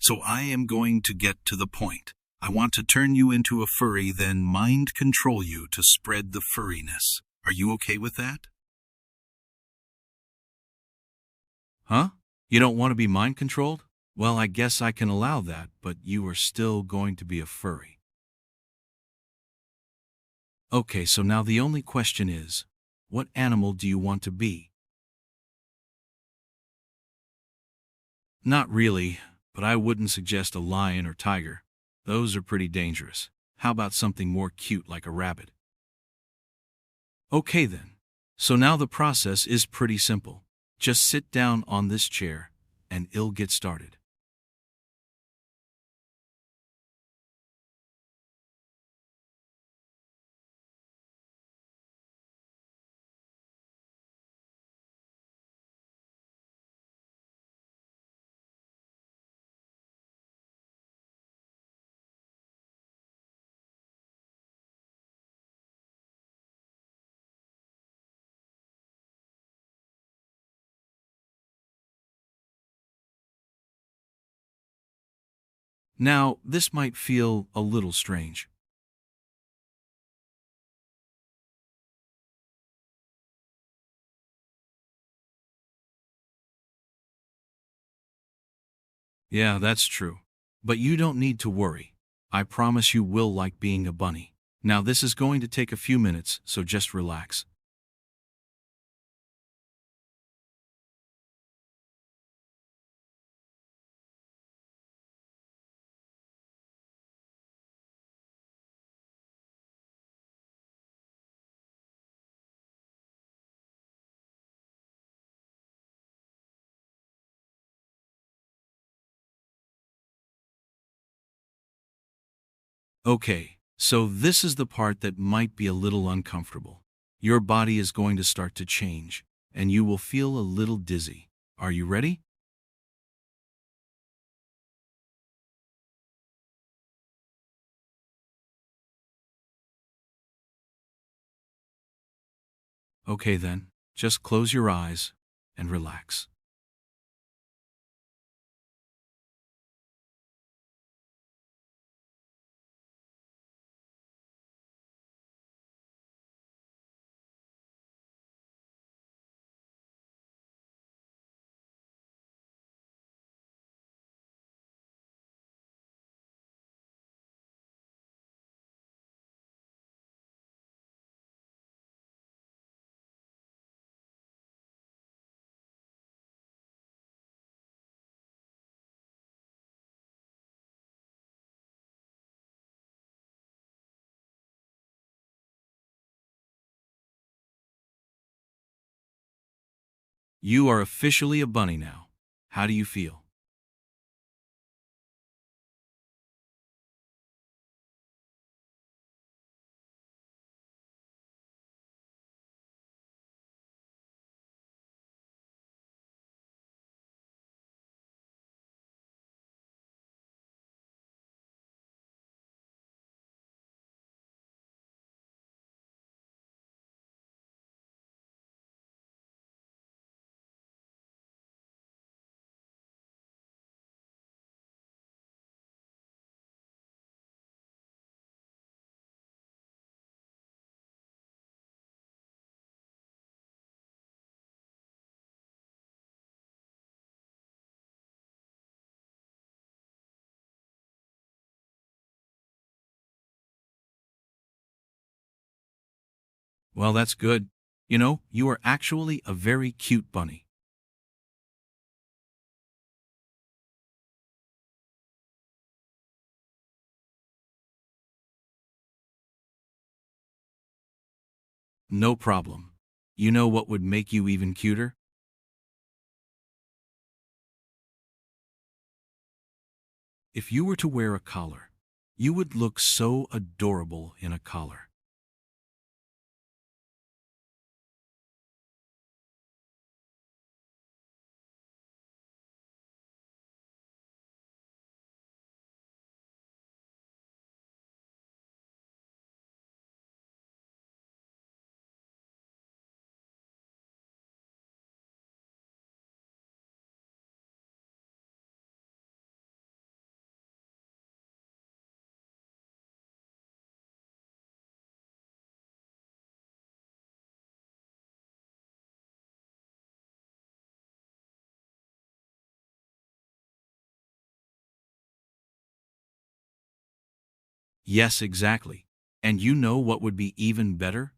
So I am going to get to the point. I want to turn you into a furry, then mind control you to spread the furriness. Are you okay with that? Huh? You don't want to be mind controlled? Well, I guess I can allow that, but you are still going to be a furry. Okay, so now the only question is, what animal do you want to be? Not really, but I wouldn't suggest a lion or tiger. Those are pretty dangerous. How about something more cute like a rabbit? Okay then. So now the process is pretty simple. Just sit down on this chair, and it'll get started. Now, this might feel a little strange. Yeah, that's true. But you don't need to worry. I promise you will like being a bunny. Now, this is going to take a few minutes, so just relax. Okay, so this is the part that might be a little uncomfortable. Your body is going to start to change, and you will feel a little dizzy. Are you ready? Okay then, just close your eyes and relax. You are officially a bunny now. How do you feel? Well, that's good. You know, you are actually a very cute bunny. No problem. You know what would make you even cuter? If you were to wear a collar. You would look so adorable in a collar. Yes, exactly. And you know what would be even better?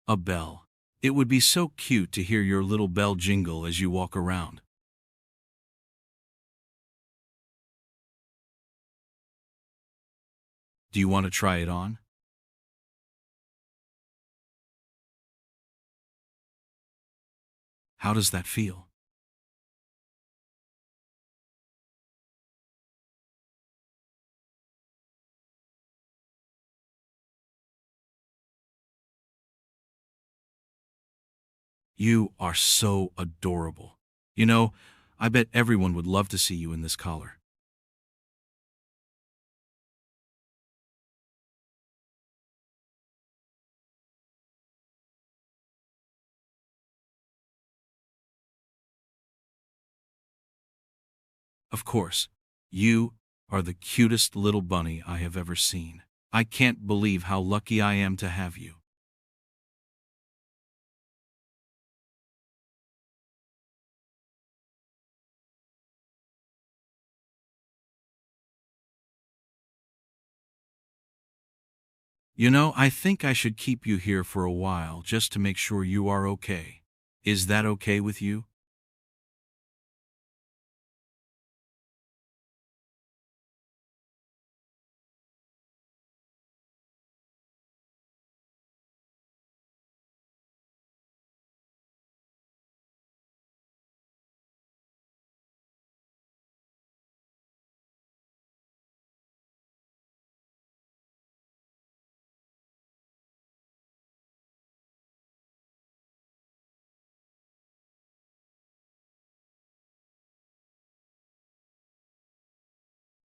A bell. It would be so cute to hear your little bell jingle as you walk around. Do you want to try it on? How does that feel? You are so adorable. You know, I bet everyone would love to see you in this collar. Of course, you are the cutest little bunny I have ever seen. I can't believe how lucky I am to have you. You know, I think I should keep you here for a while just to make sure you are okay. Is that okay with you?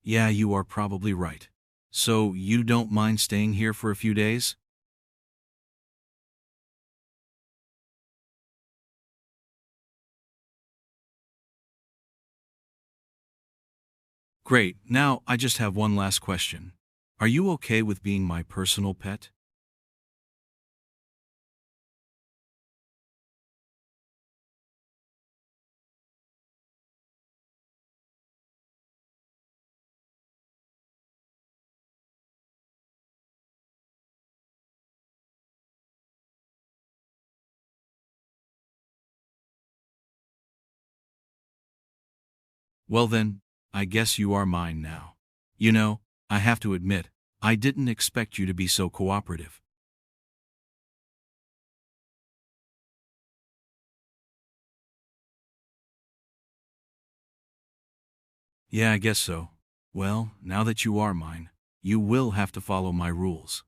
Yeah, you are probably right. So, you don't mind staying here for a few days? Great. Now, I just have one last question. Are you okay with being my personal pet? Well then, I guess you are mine now. You know, I have to admit, I didn't expect you to be so cooperative. Yeah, I guess so. Well, now that you are mine, you will have to follow my rules.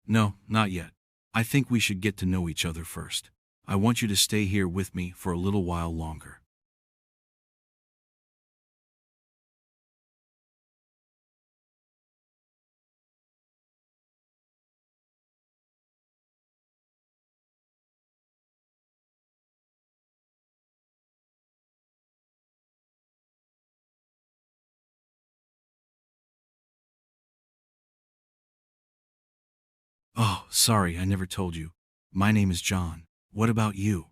No, not yet. I think we should get to know each other first. I want you to stay here with me for a little while longer. Oh, sorry, I never told you. My name is John. What about you?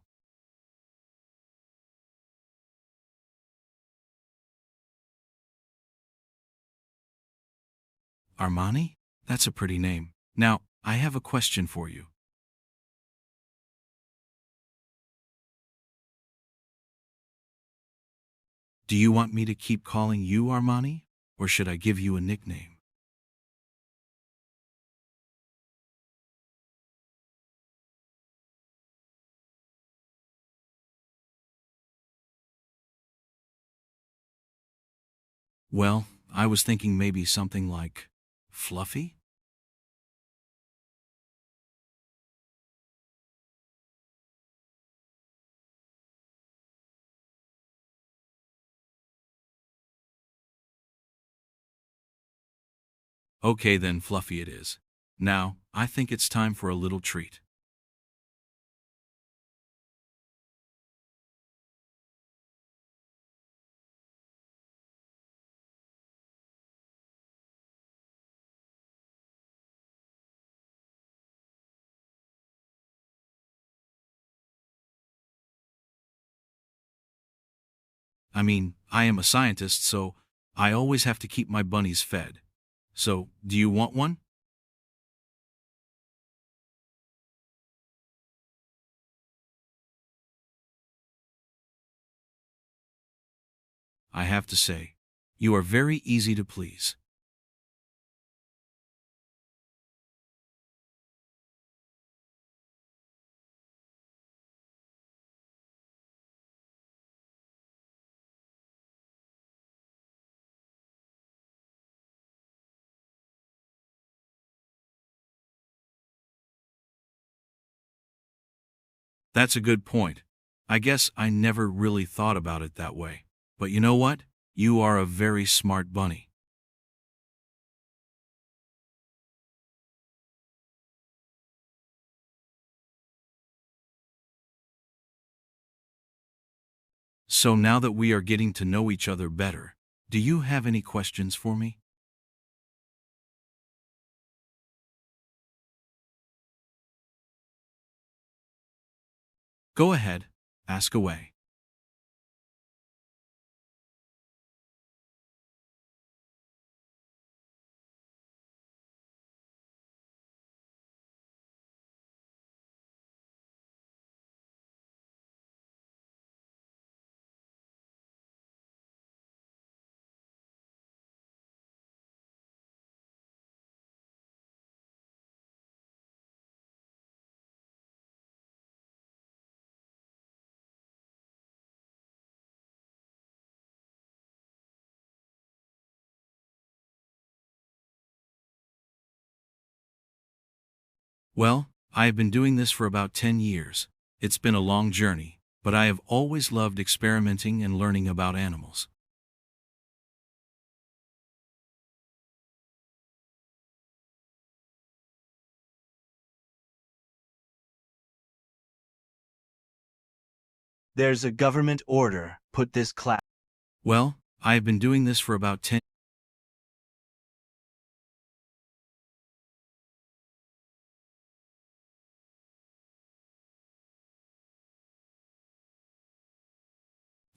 Armani? That's a pretty name. Now, I have a question for you. Do you want me to keep calling you Armani? Or should I give you a nickname? Well, I was thinking maybe something like Fluffy? Okay then, Fluffy it is. Now, I think it's time for a little treat. I mean, I am a scientist, so I always have to keep my bunnies fed. So, do you want one? I have to say, you are very easy to please. That's a good point. I guess I never really thought about it that way. But you know what? You are a very smart bunny. So now that we are getting to know each other better, do you have any questions for me? Go ahead, ask away. Well, I have been doing this for about 10 years. It's been a long journey, but I have always loved experimenting and learning about animals. There's a government order. Put this class. Well, I have been doing this for about 10.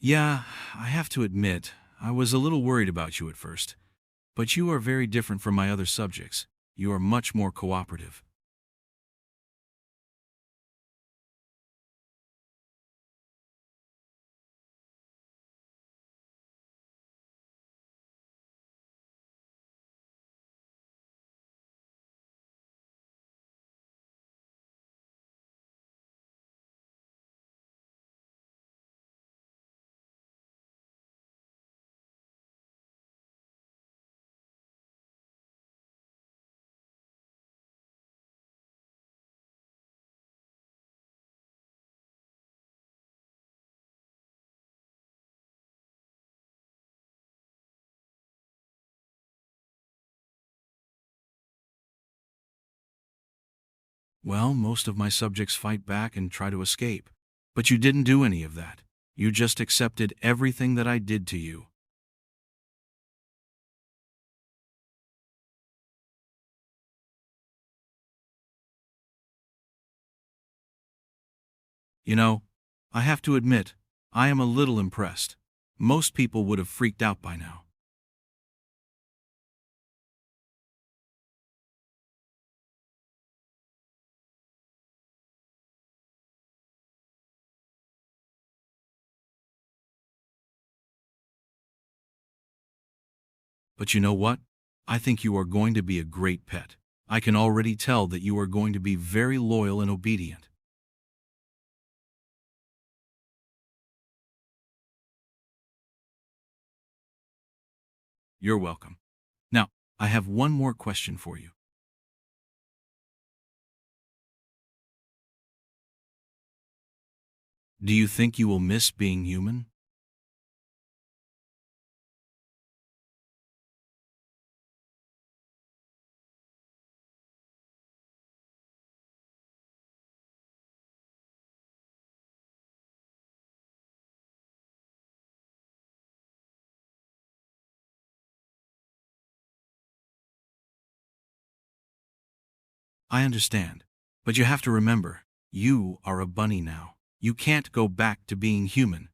Yeah, I have to admit, I was a little worried about you at first. But you are very different from my other subjects. You are much more cooperative. Well, most of my subjects fight back and try to escape. But you didn't do any of that. You just accepted everything that I did to you. You know, I have to admit, I am a little impressed. Most people would have freaked out by now. But you know what? I think you are going to be a great pet. I can already tell that you are going to be very loyal and obedient. You're welcome. Now, I have one more question for you. Do you think you will miss being human? I understand. But you have to remember, you are a bunny now. You can't go back to being human.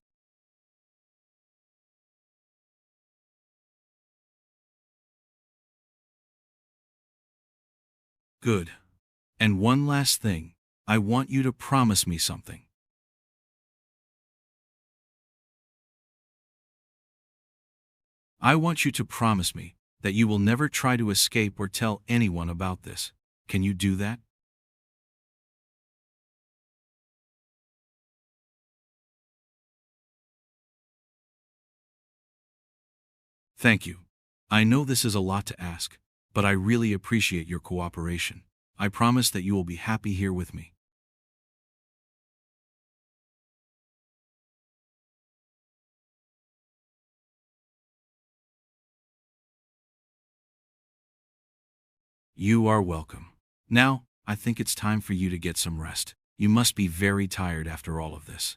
Good. And one last thing. I want you to promise me something. I want you to promise me that you will never try to escape or tell anyone about this. Can you do that? Thank you. I know this is a lot to ask, but I really appreciate your cooperation. I promise that you will be happy here with me. You are welcome. Now, I think it's time for you to get some rest. You must be very tired after all of this.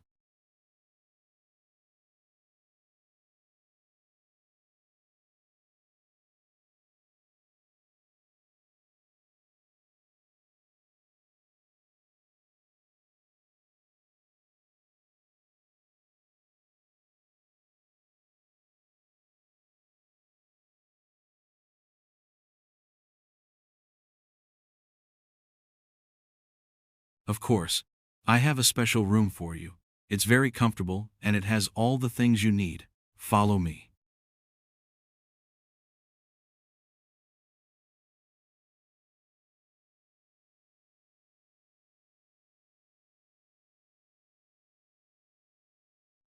Of course, I have a special room for you. It's very comfortable and it has all the things you need. Follow me.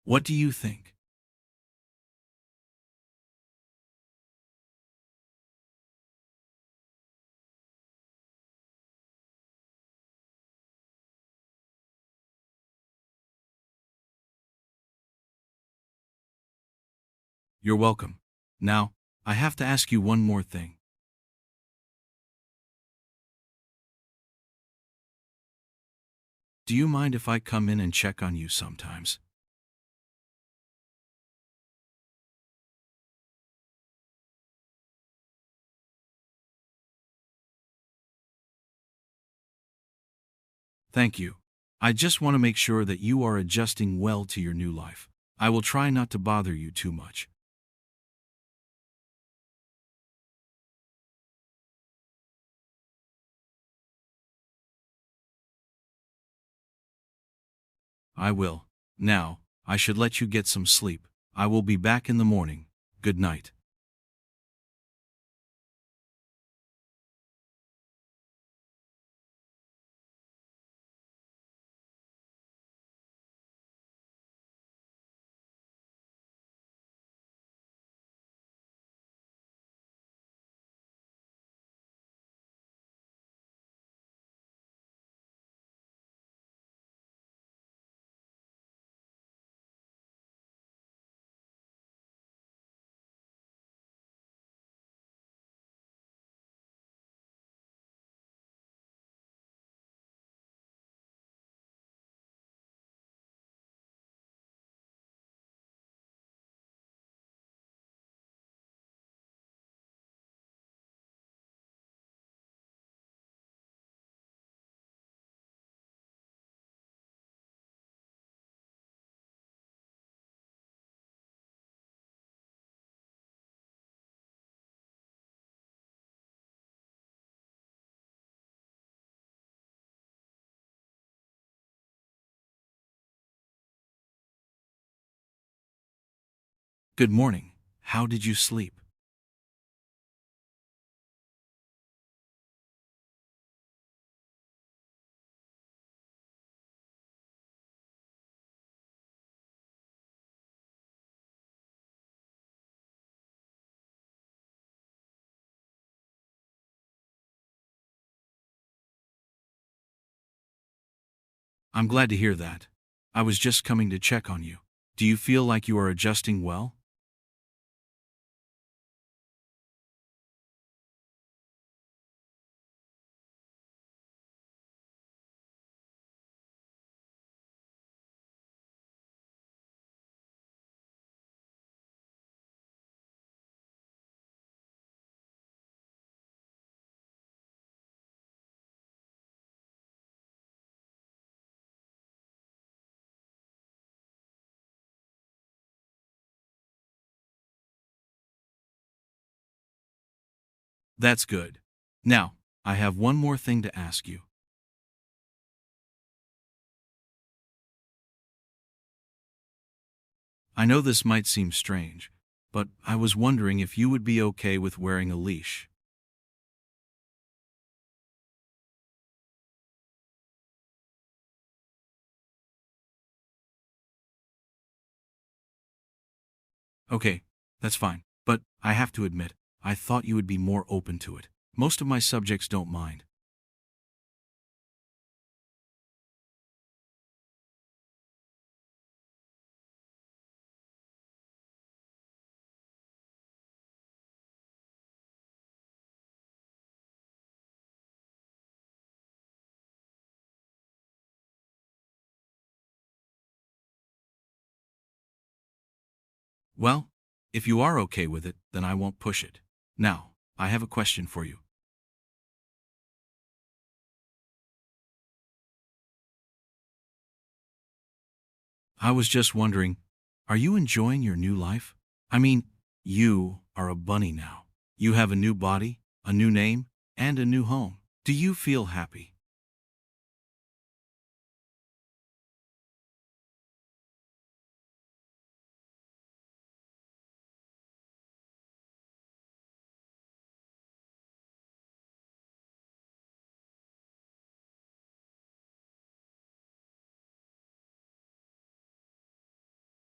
What do you think? You're welcome. Now, I have to ask you one more thing. Do you mind if I come in and check on you sometimes? Thank you. I just want to make sure that you are adjusting well to your new life. I will try not to bother you too much. I will. Now, I should let you get some sleep. I will be back in the morning. Good night. Good morning. How did you sleep? I'm glad to hear that. I was just coming to check on you. Do you feel like you are adjusting well? That's good. Now, I have one more thing to ask you. I know this might seem strange, but I was wondering if you would be okay with wearing a leash. Okay, that's fine. But I have to admit, I thought you would be more open to it. Most of my subjects don't mind. Well, if you are okay with it, then I won't push it. Now, I have a question for you. I was just wondering, are you enjoying your new life? I mean, you are a bunny now. You have a new body, a new name, and a new home. Do you feel happy?